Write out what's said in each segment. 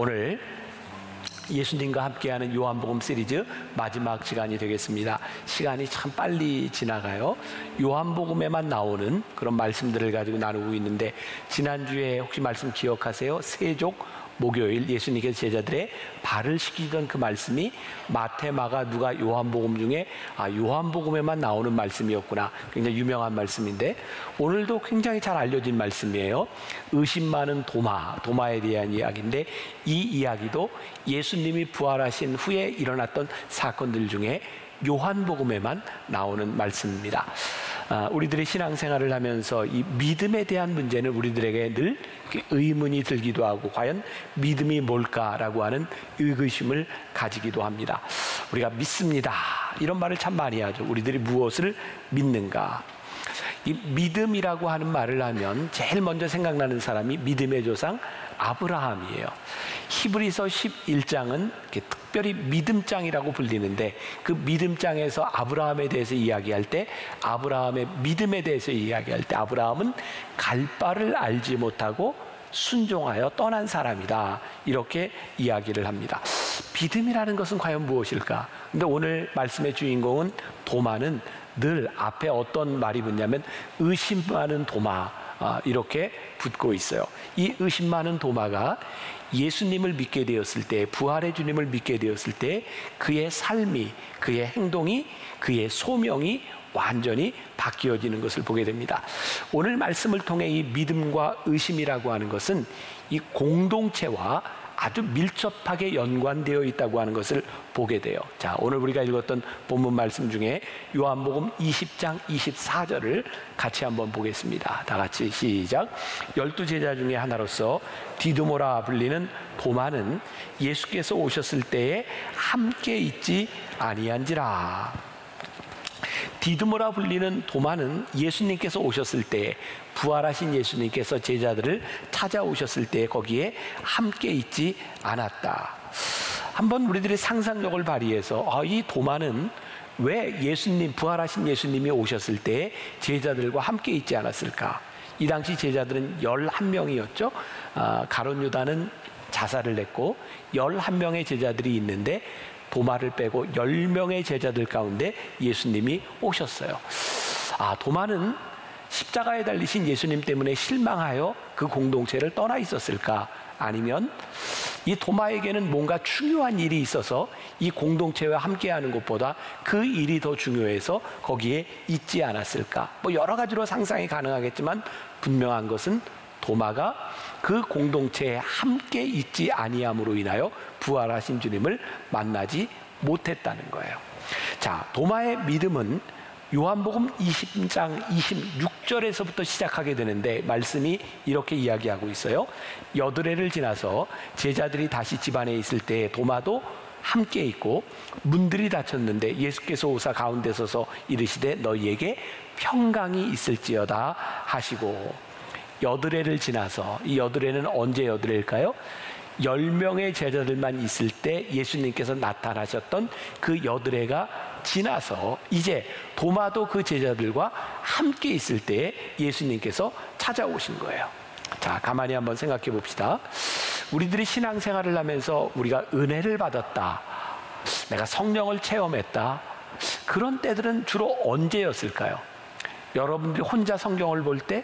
오늘 예수님과 함께하는 요한복음 시리즈 마지막 시간이 되겠습니다. 시간이 참 빨리 지나가요. 요한복음에만 나오는 그런 말씀들을 가지고 나누고 있는데, 지난주에 혹시 말씀 기억하세요? 세족 목요일 예수님께서 제자들의 발을 씻기던 그 말씀이 마태, 마가, 누가, 요한복음 중에 요한복음에만 나오는 말씀이었구나. 굉장히 유명한 말씀인데, 오늘도 굉장히 잘 알려진 말씀이에요. 의심 많은 도마에 대한 이야기인데, 이 이야기도 예수님이 부활하신 후에 일어났던 사건들 중에 요한복음에만 나오는 말씀입니다. 우리들의 신앙생활을 하면서 이 믿음에 대한 문제는 우리들에게 늘 의문이 들기도 하고, 과연 믿음이 뭘까라고 하는 의구심을 가지기도 합니다. 우리가 믿습니다, 이런 말을 참 많이 하죠. 우리들이 무엇을 믿는가? 이 믿음이라고 하는 말을 하면 제일 먼저 생각나는 사람이 믿음의 조상 아브라함이에요. 히브리서 11장은 특별히 믿음장이라고 불리는데, 그 믿음장에서 아브라함에 대해서 이야기할 때, 아브라함의 믿음에 대해서 이야기할 때, 아브라함은 갈 바를 알지 못하고 순종하여 떠난 사람이다, 이렇게 이야기를 합니다. 믿음이라는 것은 과연 무엇일까? 근데 오늘 말씀의 주인공은 도마는 늘 앞에 어떤 말이 붙냐면 의심 많은 도마, 이렇게 붙고 있어요. 이 의심 많은 도마가 예수님을 믿게 되었을 때, 부활의 주님을 믿게 되었을 때 그의 삶이, 그의 행동이, 그의 소명이 완전히 바뀌어지는 것을 보게 됩니다. 오늘 말씀을 통해 이 믿음과 의심이라고 하는 것은 이 공동체와 아주 밀접하게 연관되어 있다고 하는 것을 보게 돼요. 자, 오늘 우리가 읽었던 본문 말씀 중에 요한복음 20장 24절을 같이 한번 보겠습니다. 다 같이 시작. 12제자 중에 하나로서 디두모라 불리는 도마는 예수께서 오셨을 때에 함께 있지 아니한지라. 디두모라 불리는 도마는 예수님께서 오셨을 때, 부활하신 예수님께서 제자들을 찾아오셨을 때 거기에 함께 있지 않았다. 한번 우리들의 상상력을 발휘해서 이 도마는 왜 예수님, 부활하신 예수님이 오셨을 때 제자들과 함께 있지 않았을까? 이 당시 제자들은 11명이었죠. 가룟 유다는 자살을 했고 11명의 제자들이 있는데, 도마를 빼고 10명의 제자들 가운데 예수님이 오셨어요. 도마는 십자가에 달리신 예수님 때문에 실망하여 그 공동체를 떠나 있었을까? 아니면 이 도마에게는 뭔가 중요한 일이 있어서 이 공동체와 함께하는 것보다 그 일이 더 중요해서 거기에 있지 않았을까? 여러 가지로 상상이 가능하겠지만, 분명한 것은 도마가 그 공동체에 함께 있지 아니함으로 인하여 부활하신 주님을 만나지 못했다는 거예요. 자, 도마의 믿음은 요한복음 20장 26절에서부터 시작하게 되는데, 말씀이 이렇게 이야기하고 있어요. 여드레를 지나서 제자들이 다시 집 안에 있을 때 도마도 함께 있고, 문들이 닫혔는데 예수께서 오사 가운데 서서 이르시되 너희에게 평강이 있을지어다 하시고. 여드레를 지나서, 이 여드레는 언제 여드레일까요? 10명의 제자들만 있을 때 예수님께서 나타나셨던 그 여드레가 지나서 이제 도마도 그 제자들과 함께 있을 때 예수님께서 찾아오신 거예요. 자, 가만히 한번 생각해 봅시다. 우리들이 신앙생활을 하면서 우리가 은혜를 받았다, 내가 성령을 체험했다, 그런 때들은 주로 언제였을까요? 여러분들이 혼자 성경을 볼 때,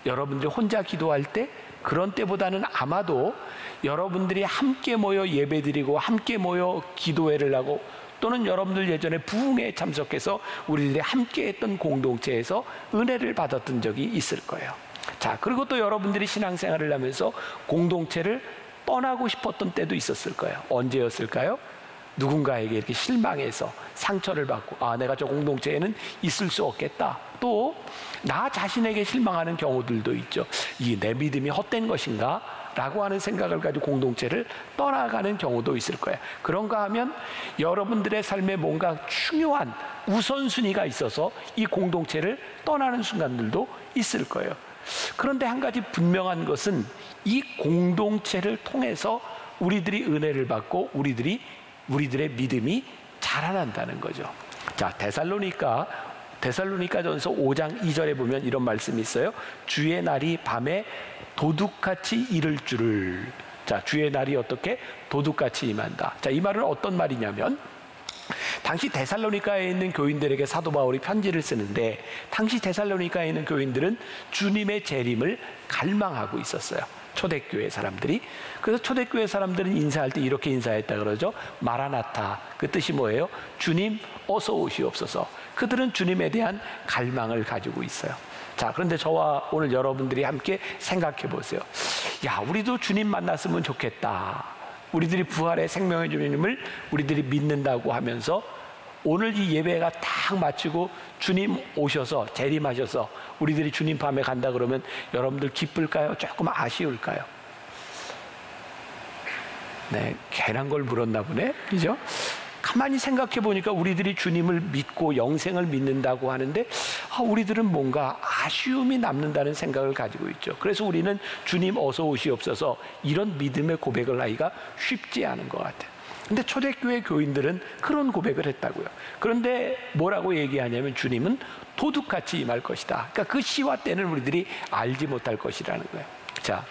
여러분들이 혼자 기도할 때, 그런 때보다는 아마도 여러분들이 함께 모여 예배드리고 함께 모여 기도회를 하고, 또는 여러분들 예전에 부흥회에 참석해서 우리들이 함께 했던 공동체에서 은혜를 받았던 적이 있을 거예요. 자, 그리고 또 여러분들이 신앙생활을 하면서 공동체를 떠나고 싶었던 때도 있었을 거예요. 언제였을까요? 누군가에게 이렇게 실망해서 상처를 받고, 내가 저 공동체에는 있을 수 없겠다. 또 나 자신에게 실망하는 경우들도 있죠. 이 내 믿음이 헛된 것인가? 라고 하는 생각을 가지고 공동체를 떠나가는 경우도 있을 거예요. 그런가 하면 여러분들의 삶에 뭔가 중요한 우선순위가 있어서 이 공동체를 떠나는 순간들도 있을 거예요. 그런데 한 가지 분명한 것은 이 공동체를 통해서 우리들이 은혜를 받고 우리들의 믿음이 자라난다는 거죠. 자, 데살로니가전서 5장 2절에 보면 이런 말씀이 있어요. 주의 날이 밤에 도둑같이 이를 줄을. 자, 주의 날이 어떻게? 도둑같이 임한다. 자, 이 말은 어떤 말이냐면 당시 데살로니가에 있는 교인들에게 사도 바울이 편지를 쓰는데 당시 데살로니가에 있는 교인들은 주님의 재림을 갈망하고 있었어요. 초대교회 사람들이. 그래서 초대교회 사람들은 인사할 때 이렇게 인사했다 그러죠. 마라나타. 그 뜻이 뭐예요? 주님 어서 오시옵소서. 그들은 주님에 대한 갈망을 가지고 있어요. 자, 그런데 저와 오늘 여러분들이 함께 생각해 보세요. 야, 우리도 주님 만났으면 좋겠다. 우리들이 부활의 생명의 주님을 우리들이 믿는다고 하면서 오늘 이 예배가 딱 마치고 주님 오셔서 재림하셔서 우리들이 주님 밤에 간다 그러면 여러분들 기쁠까요? 조금 아쉬울까요? 네, 괜한 걸 물었나 보네. 그죠? 가만히 생각해 보니까 우리들이 주님을 믿고 영생을 믿는다고 하는데 우리들은 뭔가 아쉬움이 남는다는 생각을 가지고 있죠. 그래서 우리는 주님 어서 오시옵소서 이런 믿음의 고백을 하기가 쉽지 않은 것 같아요. 근데 초대교회 교인들은 그런 고백을 했다고요. 그런데 뭐라고 얘기하냐면 주님은 도둑같이 임할 것이다. 그러니까 그 시와 때는 우리들이 알지 못할 것이라는 거예요. 자,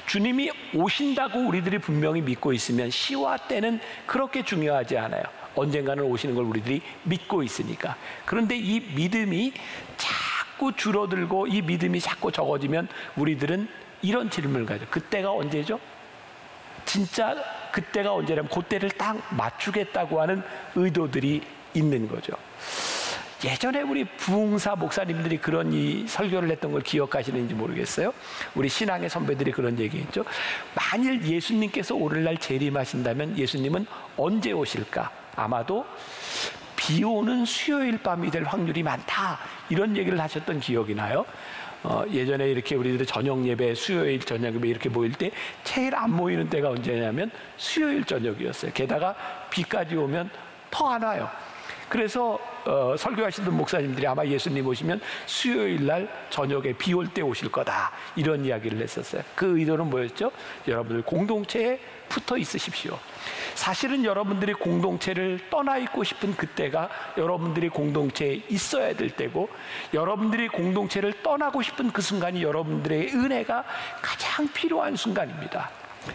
주님이 오신다고 우리들이 분명히 믿고 있으면 시와 때는 그렇게 중요하지 않아요. 언젠가는 오시는 걸 우리들이 믿고 있으니까. 그런데 이 믿음이 자꾸 줄어들고 이 믿음이 자꾸 적어지면 우리들은 이런 질문을 가져. 그때가 언제죠? 진짜 그때가 언제냐면 그때를 딱 맞추겠다고 하는 의도들이 있는 거죠. 예전에 우리 부흥사 목사님들이 그런 이 설교를 했던 걸 기억하시는지 모르겠어요. 우리 신앙의 선배들이 그런 얘기했죠. 만일 예수님께서 오늘날 재림하신다면 예수님은 언제 오실까? 아마도 비 오는 수요일 밤이 될 확률이 많다. 이런 얘기를 하셨던 기억이 나요. 예전에 이렇게 우리들이 저녁 예배, 수요일 저녁 예배 이렇게 모일 때 제일 안 모이는 때가 언제냐면 수요일 저녁이었어요. 게다가 비까지 오면 더 안 와요. 그래서 설교하시던 목사님들이 아마 예수님 오시면 수요일 날 저녁에 비 올 때 오실 거다 이런 이야기를 했었어요. 그 의도는 뭐였죠? 여러분들 공동체에 붙어 있으십시오. 사실은 여러분들이 공동체를 떠나 있고 싶은 그때가 여러분들이 공동체에 있어야 될 때고 여러분들이 공동체를 떠나고 싶은 그 순간이 여러분들의 은혜가 가장 필요한 순간입니다.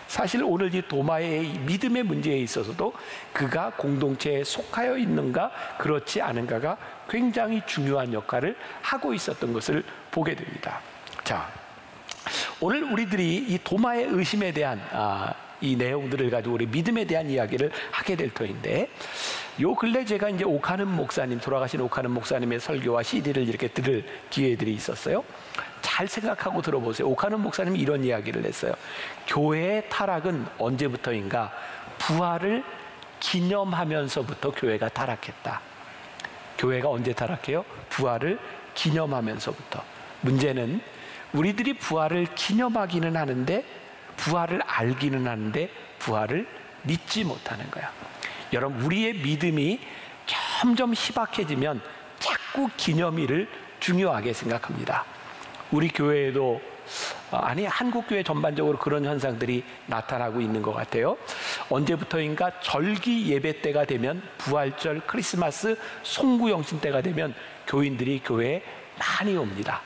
사실 오늘 이 도마의 믿음의 문제에 있어서도 그가 공동체에 속하여 있는가 그렇지 않은가가 굉장히 중요한 역할을 하고 있었던 것을 보게 됩니다. 자, 오늘 우리들이 이 도마의 의심에 대한 이 내용들을 가지고 우리 믿음에 대한 이야기를 하게 될 터인데 요 근래 제가 이제 오카는 목사님, 돌아가신 오카는 목사님의 설교와 CD를 이렇게 들을 기회들이 있었어요. 잘 생각하고 들어보세요. 오카는 목사님이 이런 이야기를 했어요. 교회의 타락은 언제부터인가? 부활을 기념하면서부터 교회가 타락했다. 교회가 언제 타락해요? 부활을 기념하면서부터. 문제는 우리들이 부활을 기념하기는 하는데 부활을 알기는 하는데 부활을 믿지 못하는 거야. 여러분, 우리의 믿음이 점점 희박해지면 자꾸 기념일을 중요하게 생각합니다. 우리 교회에도 아니 한국교회 전반적으로 그런 현상들이 나타나고 있는 것 같아요. 언제부터인가 절기 예배 때가 되면 부활절, 크리스마스, 송구영신 때가 되면 교인들이 교회에 많이 옵니다.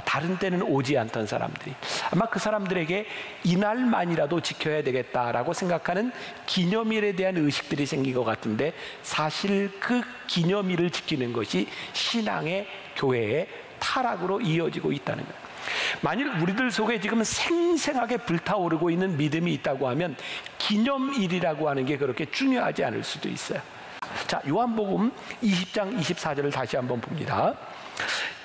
다른 때는 오지 않던 사람들이 아마 그 사람들에게 이날만이라도 지켜야 되겠다라고 생각하는 기념일에 대한 의식들이 생긴 것 같은데 사실 그 기념일을 지키는 것이 신앙의 교회의 타락으로 이어지고 있다는 거예요. 만일 우리들 속에 지금 생생하게 불타오르고 있는 믿음이 있다고 하면 기념일이라고 하는 게 그렇게 중요하지 않을 수도 있어요. 자, 요한복음 20장 24절을 다시 한번 봅니다.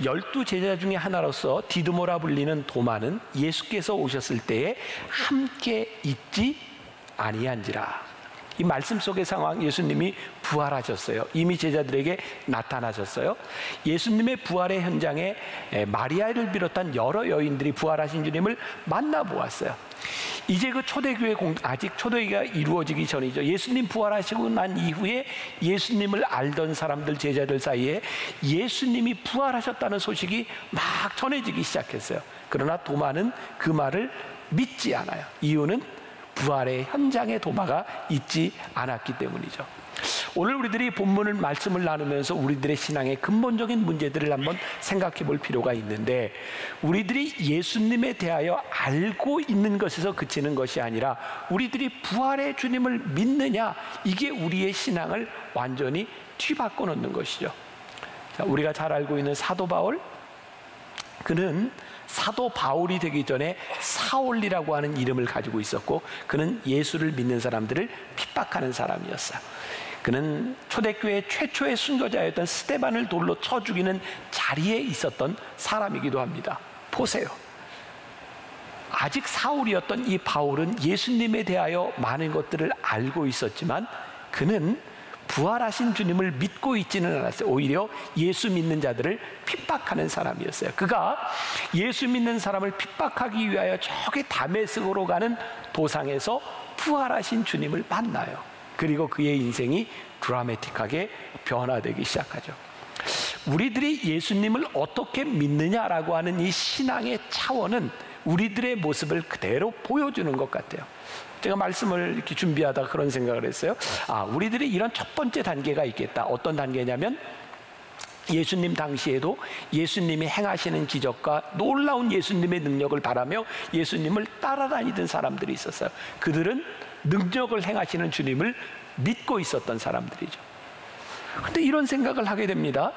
12 제자 중에 하나로서 디두모라 불리는 도마는 예수께서 오셨을 때에 함께 있지 아니한지라. 이 말씀 속의 상황, 예수님이 부활하셨어요. 이미 제자들에게 나타나셨어요. 예수님의 부활의 현장에 마리아를 비롯한 여러 여인들이 부활하신 주님을 만나보았어요. 이제 그 초대교회 아직 초대교회가 이루어지기 전이죠. 예수님 부활하시고 난 이후에 예수님을 알던 사람들, 제자들 사이에 예수님이 부활하셨다는 소식이 막 전해지기 시작했어요. 그러나 도마는 그 말을 믿지 않아요. 이유는 부활의 현장에 도마가 있지 않았기 때문이죠. 오늘 우리들이 본문을 말씀을 나누면서 우리들의 신앙의 근본적인 문제들을 한번 생각해 볼 필요가 있는데, 우리들이 예수님에 대하여 알고 있는 것에서 그치는 것이 아니라 우리들이 부활의 주님을 믿느냐, 이게 우리의 신앙을 완전히 뒤바꿔 놓는 것이죠. 자, 우리가 잘 알고 있는 사도 바울, 그는 사도 바울이 되기 전에 사울이라고 하는 이름을 가지고 있었고, 그는 예수를 믿는 사람들을 핍박하는 사람이었어요. 그는 초대교회 최초의 순교자였던 스데반을 돌로 쳐 죽이는 자리에 있었던 사람이기도 합니다. 보세요. 아직 사울이었던 이 바울은 예수님에 대하여 많은 것들을 알고 있었지만 그는 부활하신 주님을 믿고 있지는 않았어요. 오히려 예수 믿는 자들을 핍박하는 사람이었어요. 그가 예수 믿는 사람을 핍박하기 위하여 저기 다메섹으로 가는 도상에서 부활하신 주님을 만나요. 그리고 그의 인생이 드라마틱하게 변화되기 시작하죠. 우리들이 예수님을 어떻게 믿느냐라고 하는 이 신앙의 차원은 우리들의 모습을 그대로 보여주는 것 같아요. 제가 말씀을 이렇게 준비하다가 그런 생각을 했어요. 우리들이 이런 첫 번째 단계가 있겠다. 어떤 단계냐면, 예수님 당시에도 예수님이 행하시는 기적과 놀라운 예수님의 능력을 바라며 예수님을 따라다니던 사람들이 있었어요. 그들은 능력을 행하시는 주님을 믿고 있었던 사람들이죠. 그런데 이런 생각을 하게 됩니다.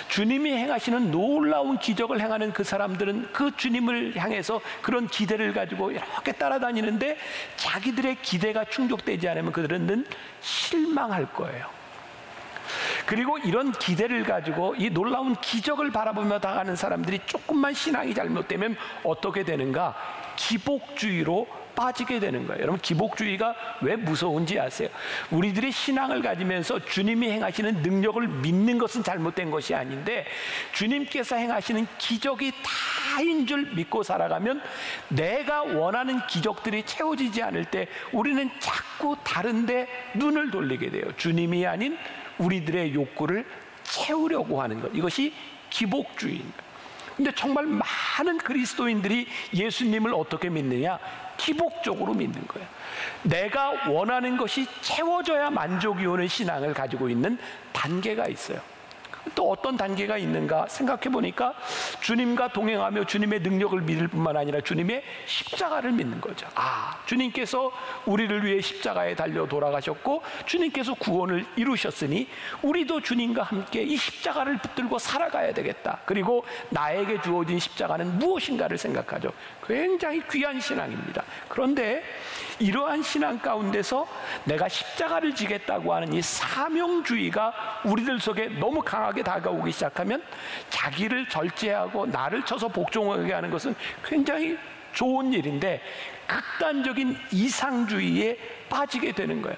주님이 행하시는 놀라운 기적을 행하는 그 사람들은 그 주님을 향해서 그런 기대를 가지고 이렇게 따라다니는데, 자기들의 기대가 충족되지 않으면 그들은 늘 실망할 거예요. 그리고 이런 기대를 가지고 이 놀라운 기적을 바라보며 나가는 사람들이 조금만 신앙이 잘못되면 어떻게 되는가? 기복주의로 빠지게 되는 거예요. 여러분, 기복주의가 왜 무서운지 아세요? 우리들이 신앙을 가지면서 주님이 행하시는 능력을 믿는 것은 잘못된 것이 아닌데, 주님께서 행하시는 기적이 다인 줄 믿고 살아가면 내가 원하는 기적들이 채워지지 않을 때 우리는 자꾸 다른 데 눈을 돌리게 돼요. 주님이 아닌 우리들의 욕구를 채우려고 하는 것, 이것이 기복주의입니다. 근데 정말 많은 그리스도인들이 예수님을 어떻게 믿느냐? 기복적으로 믿는 거예요. 내가 원하는 것이 채워져야 만족이 오는 신앙을 가지고 있는 단계가 있어요. 또 어떤 단계가 있는가 생각해 보니까, 주님과 동행하며 주님의 능력을 믿을 뿐만 아니라 주님의 십자가를 믿는 거죠. 주님께서 우리를 위해 십자가에 달려 돌아가셨고 주님께서 구원을 이루셨으니 우리도 주님과 함께 이 십자가를 붙들고 살아가야 되겠다. 그리고 나에게 주어진 십자가는 무엇인가를 생각하죠. 굉장히 귀한 신앙입니다. 그런데 이러한 신앙 가운데서 내가 십자가를 지겠다고 하는 이 사명주의가 우리들 속에 너무 강하게 다가오기 시작하면, 자기를 절제하고 나를 쳐서 복종하게 하는 것은 굉장히 좋은 일인데 극단적인 이상주의에 빠지게 되는 거예요.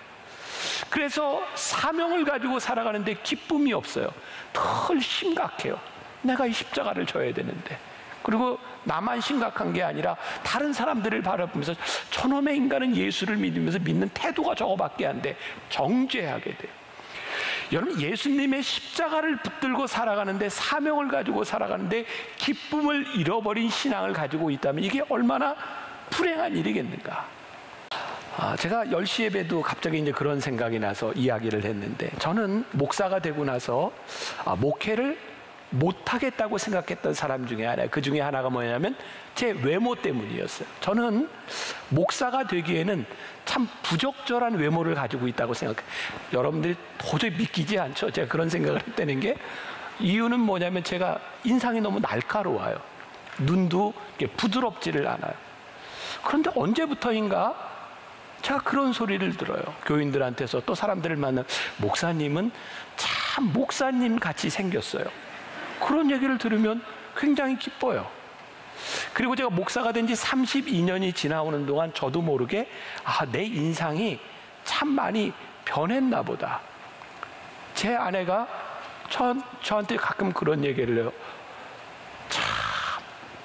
그래서 사명을 가지고 살아가는데 기쁨이 없어요. 덜 심각해요. 내가 이 십자가를 져야 되는데. 그리고 나만 심각한 게 아니라 다른 사람들을 바라보면서 저놈의 인간은 예수를 믿으면서 믿는 태도가 저거밖에 안 돼. 정죄하게 돼요. 여러분, 예수님의 십자가를 붙들고 살아가는데, 사명을 가지고 살아가는데 기쁨을 잃어버린 신앙을 가지고 있다면 이게 얼마나 불행한 일이겠는가. 제가 10시 예배도 갑자기 이제 그런 생각이 나서 이야기를 했는데, 저는 목사가 되고 나서 목회를 못하겠다고 생각했던 사람 중에 하나, 그 중에 하나가 뭐냐면 제 외모 때문이었어요. 저는 목사가 되기에는 참 부적절한 외모를 가지고 있다고 생각해요. 여러분들이 도저히 믿기지 않죠? 제가 그런 생각을 했다는 게, 이유는 뭐냐면 제가 인상이 너무 날카로워요. 눈도 부드럽지를 않아요. 그런데 언제부터인가 제가 그런 소리를 들어요. 교인들한테서, 또 사람들을 만나면 목사님은 참 목사님 같이 생겼어요. 그런 얘기를 들으면 굉장히 기뻐요. 그리고 제가 목사가 된 지 32년이 지나오는 동안 저도 모르게 내 인상이 참 많이 변했나 보다. 제 아내가 저한테 가끔 그런 얘기를 해요. 참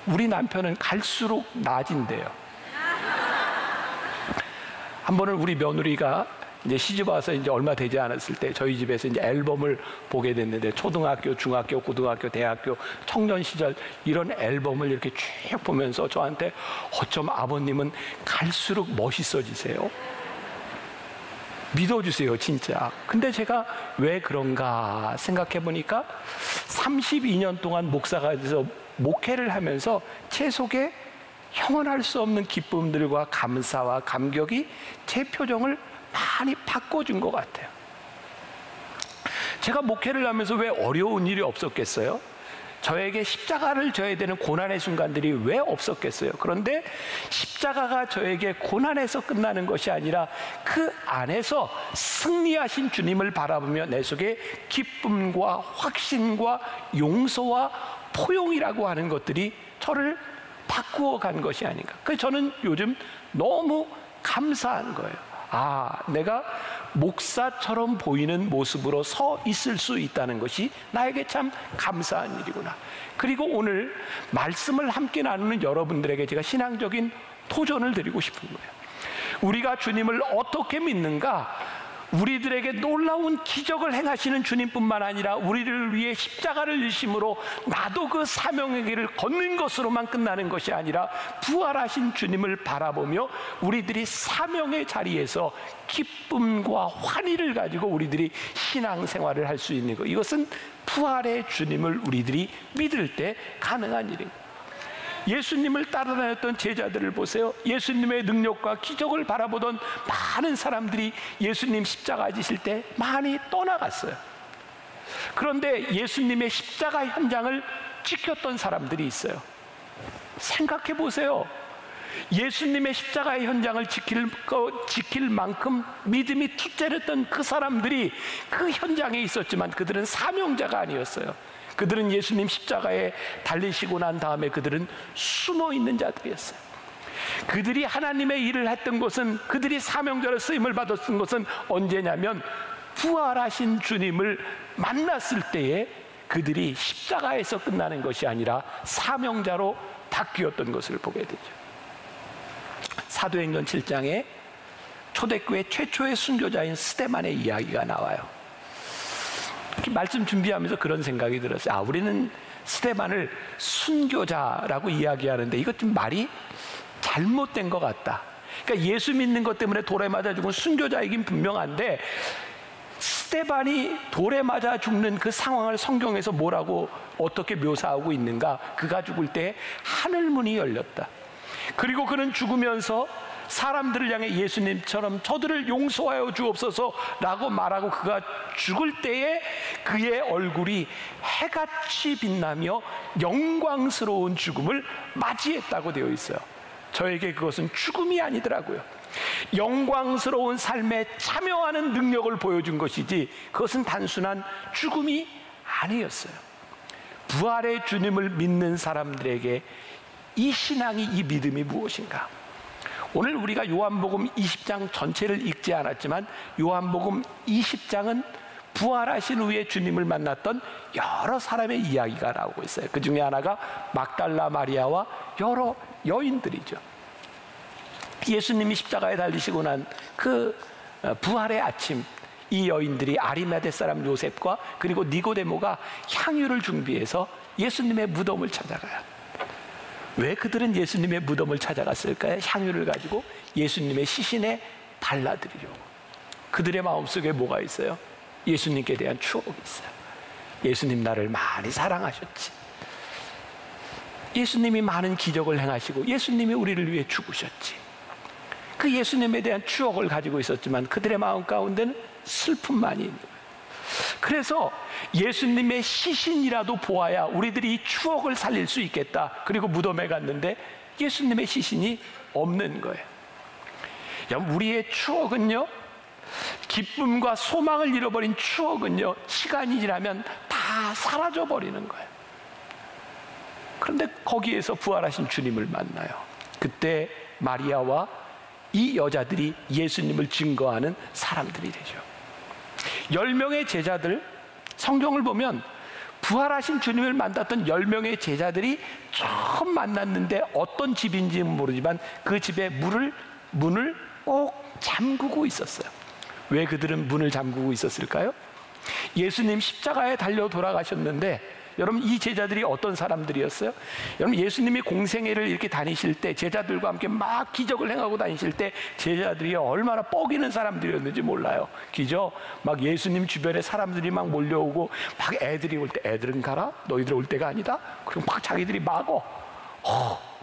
우리 남편은 갈수록 나아진대요. 한 번은 우리 며느리가 이제 시집 와서 이제 얼마 되지 않았을 때 저희 집에서 이제 앨범을 보게 됐는데, 초등학교, 중학교, 고등학교, 대학교, 청년 시절 이런 앨범을 이렇게 쭉 보면서 저한테 어쩜 아버님은 갈수록 멋있어지세요? 믿어주세요, 진짜. 근데 제가 왜 그런가 생각해 보니까 32년 동안 목사가 돼서 목회를 하면서 제 속에 형언할 수 없는 기쁨들과 감사와 감격이 제 표정을 많이 바꿔준 것 같아요. 제가 목회를 하면서 왜 어려운 일이 없었겠어요? 저에게 십자가를 져야 되는 고난의 순간들이 왜 없었겠어요? 그런데 십자가가 저에게 고난에서 끝나는 것이 아니라 그 안에서 승리하신 주님을 바라보며 내 속에 기쁨과 확신과 용서와 포용이라고 하는 것들이 저를 바꾸어 간 것이 아닌가. 그래서 저는 요즘 너무 감사한 거예요. 아, 내가 목사처럼 보이는 모습으로 서 있을 수 있다는 것이 나에게 참 감사한 일이구나. 그리고 오늘 말씀을 함께 나누는 여러분들에게 제가 신앙적인 도전을 드리고 싶은 거예요. 우리가 주님을 어떻게 믿는가? 우리들에게 놀라운 기적을 행하시는 주님뿐만 아니라 우리를 위해 십자가를 지심으로 나도 그 사명의 길을 걷는 것으로만 끝나는 것이 아니라 부활하신 주님을 바라보며 우리들이 사명의 자리에서 기쁨과 환희를 가지고 우리들이 신앙생활을 할 수 있는 것, 이것은 부활의 주님을 우리들이 믿을 때 가능한 일입니다. 예수님을 따라다녔던 제자들을 보세요. 예수님의 능력과 기적을 바라보던 많은 사람들이 예수님 십자가 지실 때 많이 떠나갔어요. 그런데 예수님의 십자가 현장을 지켰던 사람들이 있어요. 생각해 보세요. 예수님의 십자가의 현장을 지킬 만큼 믿음이 투철했던 그 사람들이 그 현장에 있었지만 그들은 사명자가 아니었어요. 그들은 예수님 십자가에 달리시고 난 다음에 그들은 숨어 있는 자들이었어요. 그들이 하나님의 일을 했던 것은, 그들이 사명자로 쓰임을 받았던 것은 언제냐면 부활하신 주님을 만났을 때에 그들이 십자가에서 끝나는 것이 아니라 사명자로 바뀌었던 것을 보게 되죠. 사도행전 7장에 초대교회 최초의 순교자인 스데반의 이야기가 나와요. 말씀 준비하면서 그런 생각이 들었어요. 아, 우리는 스데반을 순교자라고 이야기하는데 이것 좀 말이 잘못된 것 같다. 그러니까 예수 믿는 것 때문에 돌에 맞아 죽은 순교자이긴 분명한데 스데반이 돌에 맞아 죽는 그 상황을 성경에서 뭐라고 어떻게 묘사하고 있는가? 그가 죽을 때 하늘문이 열렸다. 그리고 그는 죽으면서 사람들을 향해 예수님처럼 저들을 용서하여 주옵소서라고 말하고 그가 죽을 때에 그의 얼굴이 해같이 빛나며 영광스러운 죽음을 맞이했다고 되어 있어요. 저에게 그것은 죽음이 아니더라고요. 영광스러운 삶에 참여하는 능력을 보여준 것이지 그것은 단순한 죽음이 아니었어요. 부활의 주님을 믿는 사람들에게 이 신앙이, 이 믿음이 무엇인가? 오늘 우리가 요한복음 20장 전체를 읽지 않았지만 요한복음 20장은 부활하신 후에 주님을 만났던 여러 사람의 이야기가 나오고 있어요. 그 중에 하나가 막달라 마리아와 여러 여인들이죠. 예수님이 십자가에 달리시고 난 그 부활의 아침, 이 여인들이 아리마대 사람 요셉과 그리고 니고데모가 향유를 준비해서 예수님의 무덤을 찾아가요. 왜 그들은 예수님의 무덤을 찾아갔을까요? 향유를 가지고 예수님의 시신에 발라드리려고. 그들의 마음속에 뭐가 있어요? 예수님께 대한 추억이 있어요. 예수님 나를 많이 사랑하셨지. 예수님이 많은 기적을 행하시고 예수님이 우리를 위해 죽으셨지. 그 예수님에 대한 추억을 가지고 있었지만 그들의 마음 가운데는 슬픔만이 있는 거예요. 그래서 예수님의 시신이라도 보아야 우리들이 이 추억을 살릴 수 있겠다. 그리고 무덤에 갔는데 예수님의 시신이 없는 거예요. 우리의 추억은요, 기쁨과 소망을 잃어버린 추억은요, 시간이 지나면 다 사라져버리는 거예요. 그런데 거기에서 부활하신 주님을 만나요. 그때 마리아와 이 여자들이 예수님을 증거하는 사람들이 되죠. 10명의 제자들, 성경을 보면 부활하신 주님을 만났던 10명의 제자들이 처음 만났는데 어떤 집인지는 모르지만 그 집에 문을 꼭 잠그고 있었어요. 왜 그들은 문을 잠그고 있었을까요? 예수님 십자가에 달려 돌아가셨는데 여러분, 이 제자들이 어떤 사람들이었어요? 여러분, 예수님이 공생애를 이렇게 다니실 때, 제자들과 함께 막 기적을 행하고 다니실 때 제자들이 얼마나 뻐기는 사람들이었는지 몰라요. 기죠? 막 예수님 주변에 사람들이 막 몰려오고, 막 애들이 올 때 애들은 가라? 너희들 올 때가 아니다? 그리고 막 자기들이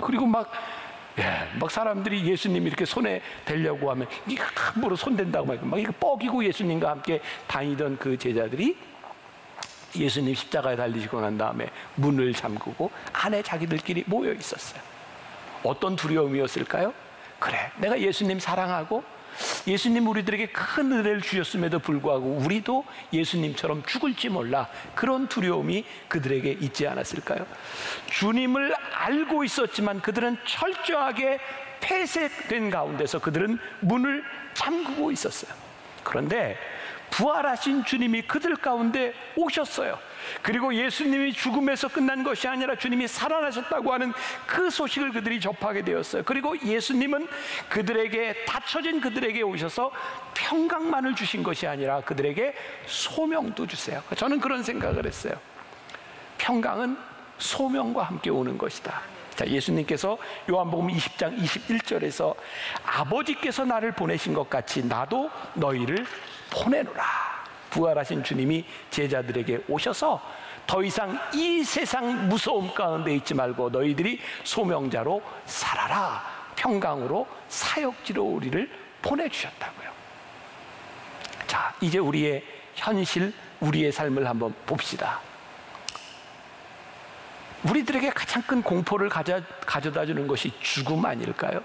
그리고 막 사람들이 예수님 이렇게 손에 대려고 하면 이게 함부로 손댄다고 막 이거 뻐기고 예수님과 함께 다니던 그 제자들이 예수님 십자가에 달리시고 난 다음에 문을 잠그고 안에 자기들끼리 모여 있었어요. 어떤 두려움이었을까요? 그래, 내가 예수님 사랑하고 예수님 우리들에게 큰 은혜를 주셨음에도 불구하고 우리도 예수님처럼 죽을지 몰라, 그런 두려움이 그들에게 있지 않았을까요? 주님을 알고 있었지만 그들은 철저하게 폐쇄된 가운데서 그들은 문을 잠그고 있었어요. 그런데 부활하신 주님이 그들 가운데 오셨어요. 그리고 예수님이 죽음에서 끝난 것이 아니라 주님이 살아나셨다고 하는 그 소식을 그들이 접하게 되었어요. 그리고 예수님은 그들에게, 닫혀진 그들에게 오셔서 평강만을 주신 것이 아니라 그들에게 소명도 주세요. 저는 그런 생각을 했어요. 평강은 소명과 함께 오는 것이다. 자, 예수님께서 요한복음 20장 21절에서 아버지께서 나를 보내신 것 같이 나도 너희를 보내노라. 부활하신 주님이 제자들에게 오셔서 더 이상 이 세상 무서움 가운데 있지 말고 너희들이 소명자로 살아라, 평강으로 사역지로 우리를 보내주셨다고요. 자, 이제 우리의 현실, 우리의 삶을 한번 봅시다. 우리들에게 가장 큰 공포를 가져다 주는 것이 죽음 아닐까요?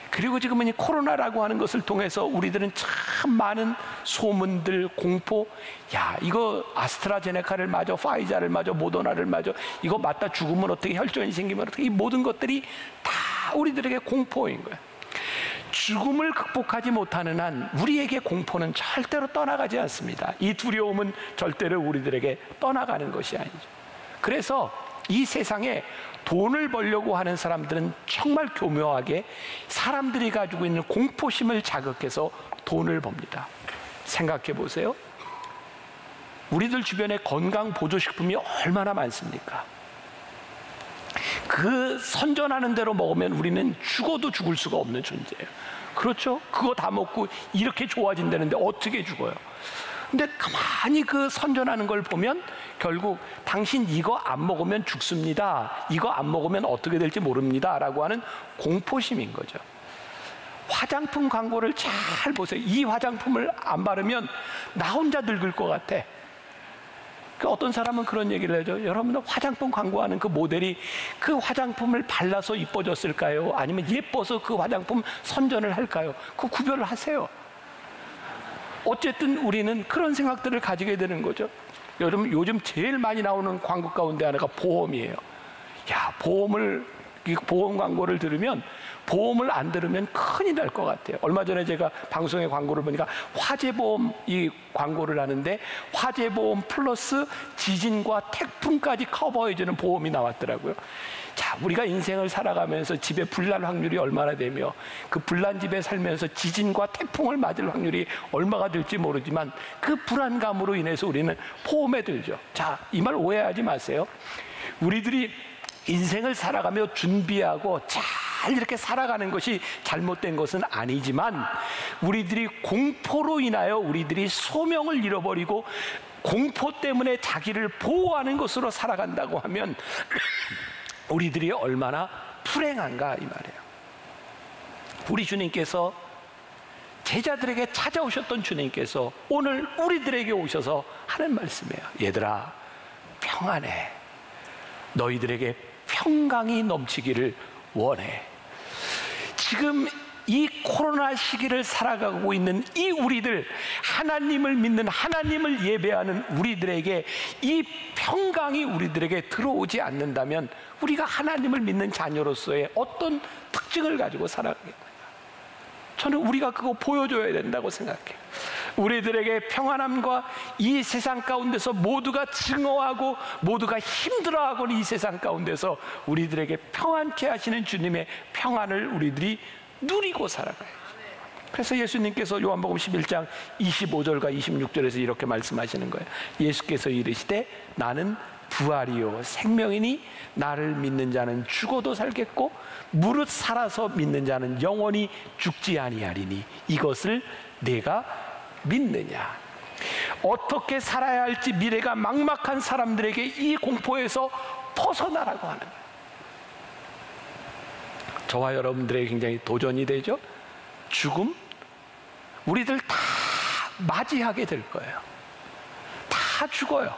그리고 지금은 이 코로나라고 하는 것을 통해서 우리들은 참 많은 소문들, 공포, 야, 이거 아스트라제네카를 맞아, 파이자를 맞아, 모더나를 맞아, 이거 맞다 죽으면 어떻게, 혈전이 생기면 어떻게, 이 모든 것들이 다 우리들에게 공포인 거예요. 죽음을 극복하지 못하는 한 우리에게 공포는 절대로 떠나가지 않습니다. 이 두려움은 절대로 우리들에게 떠나가는 것이 아니죠. 그래서 이 세상에 돈을 벌려고 하는 사람들은 정말 교묘하게 사람들이 가지고 있는 공포심을 자극해서 돈을 법니다. 생각해 보세요. 우리들 주변에 건강 보조식품이 얼마나 많습니까? 그 선전하는 대로 먹으면 우리는 죽어도 죽을 수가 없는 존재예요. 그렇죠? 그거 다 먹고 이렇게 좋아진다는데 어떻게 죽어요? 근데 가만히 그 선전하는 걸 보면 결국 당신 이거 안 먹으면 죽습니다, 이거 안 먹으면 어떻게 될지 모릅니다 라고 하는 공포심인 거죠. 화장품 광고를 잘 보세요. 이 화장품을 안 바르면 나 혼자 늙을 것 같아. 어떤 사람은 그런 얘기를 해줘. 여러분, 화장품 광고하는 그 모델이 그 화장품을 발라서 이뻐졌을까요? 아니면 예뻐서 그 화장품 선전을 할까요? 그 구별을 하세요. 어쨌든 우리는 그런 생각들을 가지게 되는 거죠. 여러분, 요즘 제일 많이 나오는 광고 가운데 하나가 보험이에요. 야, 보험 광고를 들으면, 보험을 안 들으면 큰일 날 것 같아요. 얼마 전에 제가 방송의 광고를 보니까 화재보험 이 광고를 하는데 화재보험 플러스 지진과 태풍까지 커버해주는 보험이 나왔더라고요. 자, 우리가 인생을 살아가면서 집에 불날 확률이 얼마나 되며 그 불난 집에 살면서 지진과 태풍을 맞을 확률이 얼마가 될지 모르지만 그 불안감으로 인해서 우리는 보험에 들죠. 자, 이 말 오해하지 마세요. 우리들이 인생을 살아가며 준비하고 잘 이렇게 살아가는 것이 잘못된 것은 아니지만 우리들이 공포로 인하여 우리들이 소명을 잃어버리고 공포 때문에 자기를 보호하는 것으로 살아간다고 하면 우리들이 얼마나 불행한가 이 말이에요. 우리 주님께서, 제자들에게 찾아오셨던 주님께서 오늘 우리들에게 오셔서 하는 말씀이에요. 얘들아, 평안해. 너희들에게 평강이 넘치기를 원해. 지금 이 코로나 시기를 살아가고 있는 이 우리들, 하나님을 믿는, 하나님을 예배하는 우리들에게 이 평강이 우리들에게 들어오지 않는다면 우리가 하나님을 믿는 자녀로서의 어떤 특징을 가지고 살아가겠느냐. 저는 우리가 그거 보여줘야 된다고 생각해요. 우리들에게 평안함과 이 세상 가운데서 모두가 증오하고 모두가 힘들어하고는 이 세상 가운데서 우리들에게 평안케 하시는 주님의 평안을 우리들이 누리고 살아가요. 그래서 예수님께서 요한복음 11장 25절과 26절에서 이렇게 말씀하시는 거예요. 예수께서 이르시되 나는 부활이요 생명이니 나를 믿는 자는 죽어도 살겠고 무릇 살아서 믿는 자는 영원히 죽지 아니하리니 이것을 내가 믿느냐. 어떻게 살아야 할지 미래가 막막한 사람들에게 이 공포에서 벗어나라고 하는 거예요. 저와 여러분들에게 굉장히 도전이 되죠. 죽음 우리들 다 맞이하게 될 거예요. 다 죽어요.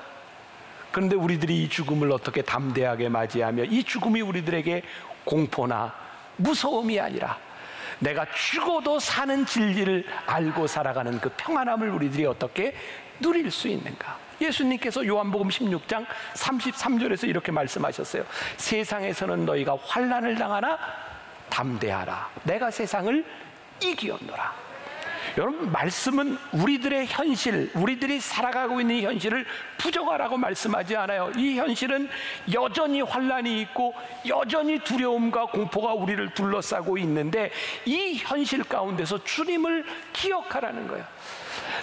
그런데 우리들이 이 죽음을 어떻게 담대하게 맞이하며 이 죽음이 우리들에게 공포나 무서움이 아니라 내가 죽어도 사는 진리를 알고 살아가는 그 평안함을 우리들이 어떻게 누릴 수 있는가. 예수님께서 요한복음 16장 33절에서 이렇게 말씀하셨어요. 세상에서는 너희가 환난을 당하나 담대하라. 내가 세상을 이기었노라. 여러분, 말씀은 우리들의 현실, 우리들이 살아가고 있는 이 현실을 부정하라고 말씀하지 않아요. 이 현실은 여전히 환난이 있고 여전히 두려움과 공포가 우리를 둘러싸고 있는데 이 현실 가운데서 주님을 기억하라는 거예요.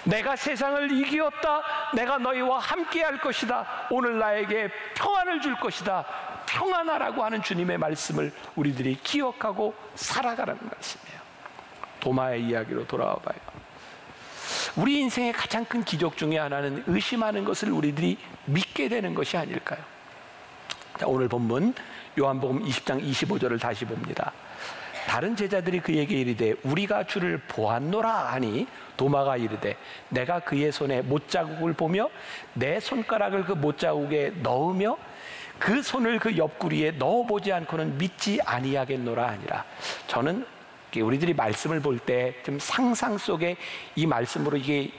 내가 세상을 이기었다. 내가 너희와 함께 할 것이다. 오늘 나에게 평안을 줄 것이다. 평안하라고 하는 주님의 말씀을 우리들이 기억하고 살아가라는 말씀이에요. 도마의 이야기로 돌아와 봐요. 우리 인생의 가장 큰 기적 중에 하나는 의심하는 것을 우리들이 믿게 되는 것이 아닐까요? 자, 오늘 본문 요한복음 20장 25절을 다시 봅니다. 다른 제자들이 그에게 이르되 우리가 주를 보았노라 하니 도마가 이르되 내가 그의 손에 못자국을 보며 내 손가락을 그 못자국에 넣으며 그 손을 그 옆구리에 넣어보지 않고는 믿지 아니하겠노라 하니라. 저는 우리들이 말씀을 볼 때 좀 상상 속에 이 말씀으로 이게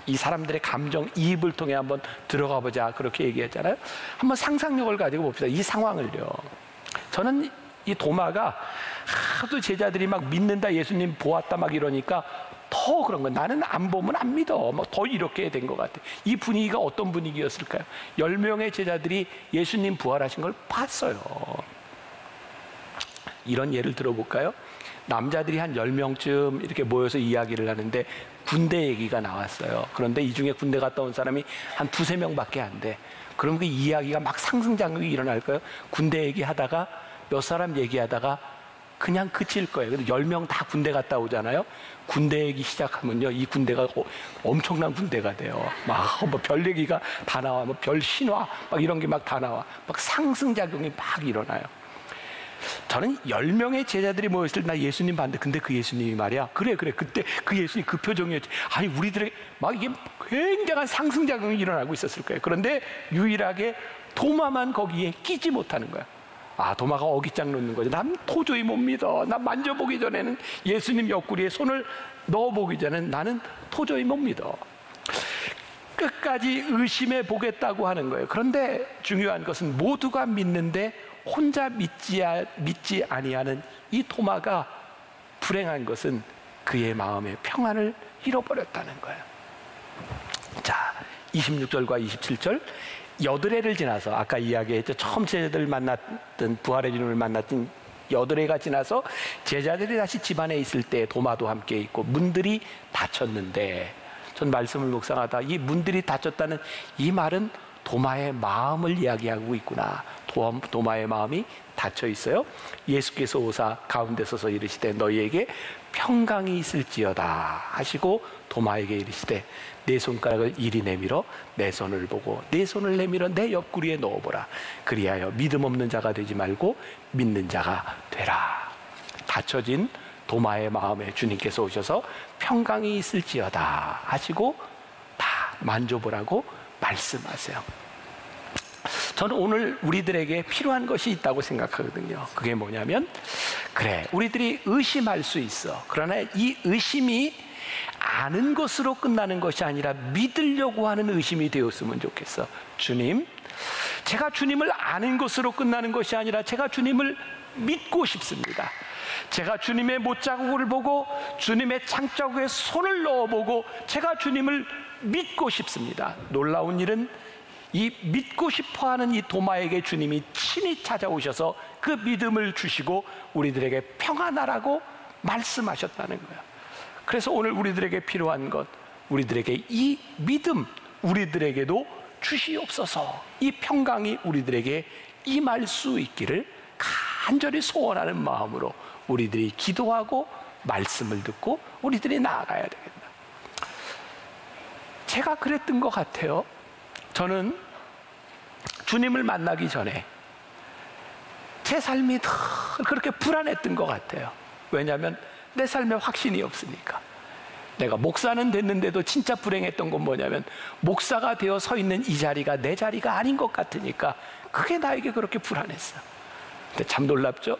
이 사람들의 감정 이입을 통해 한번 들어가 보자 그렇게 얘기했잖아요. 한번 상상력을 가지고 봅시다. 이 상황을요. 저는 이 도마가 하도 제자들이 막 믿는다, 예수님 보았다 막 이러니까 더 그런 거. 나는 안 보면 안 믿어. 뭐 더 이렇게 된 것 같아. 이 분위기가 어떤 분위기였을까요? 10명의 제자들이 예수님 부활하신 걸 봤어요. 이런 예를 들어볼까요? 남자들이 한 10명쯤 이렇게 모여서 이야기를 하는데 군대 얘기가 나왔어요. 그런데 이 중에 군대 갔다 온 사람이 한 2~3명밖에 안 돼. 그럼 그 이야기가 막 상승작용이 일어날까요? 군대 얘기하다가 몇 사람 얘기하다가 그냥 그칠 거예요. 근데 10명 다 군대 갔다 오잖아요. 군대 얘기 시작하면요, 이 군대가 엄청난 군대가 돼요. 막 뭐 별 얘기가 다 나와, 뭐 별 신화 막 이런 게 막 다 나와. 막 상승작용이 막 일어나요. 저는 10명의 제자들이 모였을 때 나 예수님 봤는데, 근데 그 예수님이 말이야, 그래 그때 그 예수님 그 표정이었지. 아니 우리들의 막 이게 굉장한 상승작용이 일어나고 있었을 거예요. 그런데 유일하게 도마만 거기에 끼지 못하는 거야. 아, 도마가 어깃장 놓는 거지. 난 도저히 못 믿어. 나 만져보기 전에는, 예수님 옆구리에 손을 넣어보기 전에는 나는 도저히 못 믿어. 끝까지 의심해 보겠다고 하는 거예요. 그런데 중요한 것은 모두가 믿는데 혼자 믿지 아니하는 이 도마가 불행한 것은 그의 마음의 평안을 잃어버렸다는 거예요. 자, 26절과 27절. 여드레를 지나서, 아까 이야기했죠. 처음 제자들을 만났던, 부활의 주님을 만났던 여드레가 지나서 제자들이 다시 집안에 있을 때 도마도 함께 있고 문들이 닫혔는데, 전 말씀을 묵상하다 이 문들이 닫혔다는 이 말은 도마의 마음을 이야기하고 있구나. 도마의 마음이 닫혀 있어요. 예수께서 오사 가운데 서서 이르시되 너희에게 평강이 있을지어다 하시고 도마에게 이르시되 내 손가락을 이리 내밀어 내 손을 보고 내 손을 내밀어 내 옆구리에 넣어보라. 그리하여 믿음 없는 자가 되지 말고 믿는 자가 되라. 닫혀진 도마의 마음에 주님께서 오셔서 평강이 있을지어다 하시고 다 만져보라고 말씀하세요. 저는 오늘 우리들에게 필요한 것이 있다고 생각하거든요. 그게 뭐냐면, 그래, 우리들이 의심할 수 있어. 그러나 이 의심이 아는 것으로 끝나는 것이 아니라 믿으려고 하는 의심이 되었으면 좋겠어. 주님, 제가 주님을 아는 것으로 끝나는 것이 아니라 제가 주님을 믿고 싶습니다. 제가 주님의 못자국을 보고 주님의 창자국에 손을 넣어보고 제가 주님을 믿고 싶습니다. 놀라운 일은 이 믿고 싶어하는 이 도마에게 주님이 친히 찾아오셔서 그 믿음을 주시고 우리들에게 평안하라고 말씀하셨다는 거예요. 그래서 오늘 우리들에게 필요한 것, 우리들에게 이 믿음, 우리들에게도 주시옵소서. 이 평강이 우리들에게 임할 수 있기를 간절히 소원하는 마음으로 우리들이 기도하고 말씀을 듣고 우리들이 나아가야 되겠다. 제가 그랬던 것 같아요. 저는 주님을 만나기 전에 제 삶이 늘 그렇게 불안했던 것 같아요. 왜냐하면 내 삶에 확신이 없으니까. 내가 목사는 됐는데도 진짜 불행했던 건 뭐냐면 목사가 되어 서 있는 이 자리가 내 자리가 아닌 것 같으니까 그게 나에게 그렇게 불안했어요. 근데 참 놀랍죠?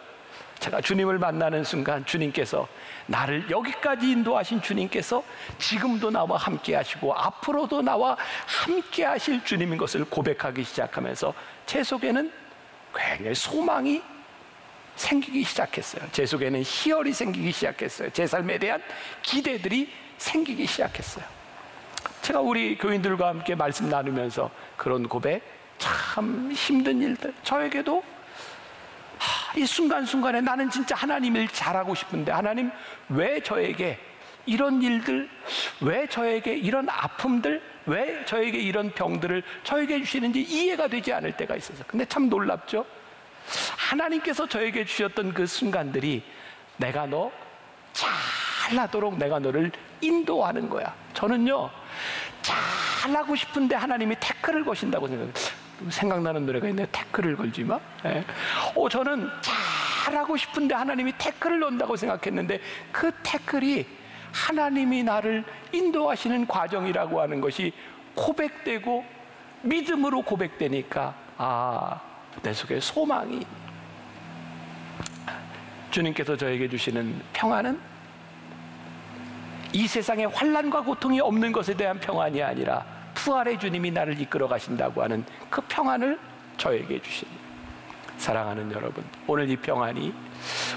제가 주님을 만나는 순간 주님께서 나를 여기까지 인도하신 주님께서 지금도 나와 함께 하시고 앞으로도 나와 함께 하실 주님인 것을 고백하기 시작하면서 제 속에는 굉장히 소망이 생기기 시작했어요. 제 속에는 희열이 생기기 시작했어요. 제 삶에 대한 기대들이 생기기 시작했어요. 제가 우리 교인들과 함께 말씀 나누면서 그런 고백, 참 힘든 일들, 저에게도 이 순간순간에 나는 진짜 하나님을 잘하고 싶은데 하나님 왜 저에게 이런 일들, 왜 저에게 이런 아픔들, 왜 저에게 이런 병들을 저에게 주시는지 이해가 되지 않을 때가 있어서. 근데 참 놀랍죠? 하나님께서 저에게 주셨던 그 순간들이 내가 너 잘하도록 내가 너를 인도하는 거야. 저는요 잘하고 싶은데 하나님이 태클을 거신다고 생각해요. 생각나는 노래가 있네요. 태클을 걸지 마. 네. 저는 잘하고 싶은데 하나님이 태클을 넣는다고 생각했는데 그 태클이 하나님이 나를 인도하시는 과정이라고 하는 것이 고백되고 믿음으로 고백되니까 내 속에 소망이, 주님께서 저에게 주시는 평안은 이 세상에 환난과 고통이 없는 것에 대한 평안이 아니라 부활의 주님이 나를 이끌어 가신다고 하는 그 평안을 저에게 주십니다. 사랑하는 여러분, 오늘 이 평안이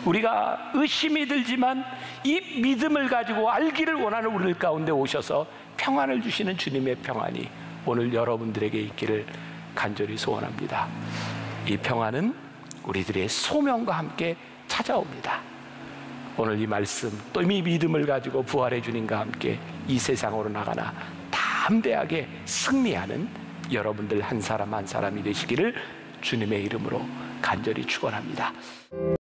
우리가 의심이 들지만 이 믿음을 가지고 알기를 원하는 우리 가운데 오셔서 평안을 주시는 주님의 평안이 오늘 여러분들에게 있기를 간절히 소원합니다. 이 평안은 우리들의 소명과 함께 찾아옵니다. 오늘 이 말씀 또 이 믿음을 가지고 부활의 주님과 함께 이 세상으로 나가나 담대하게 승리하는 여러분들 한 사람 한 사람이 되시기를 주님의 이름으로 간절히 축원합니다.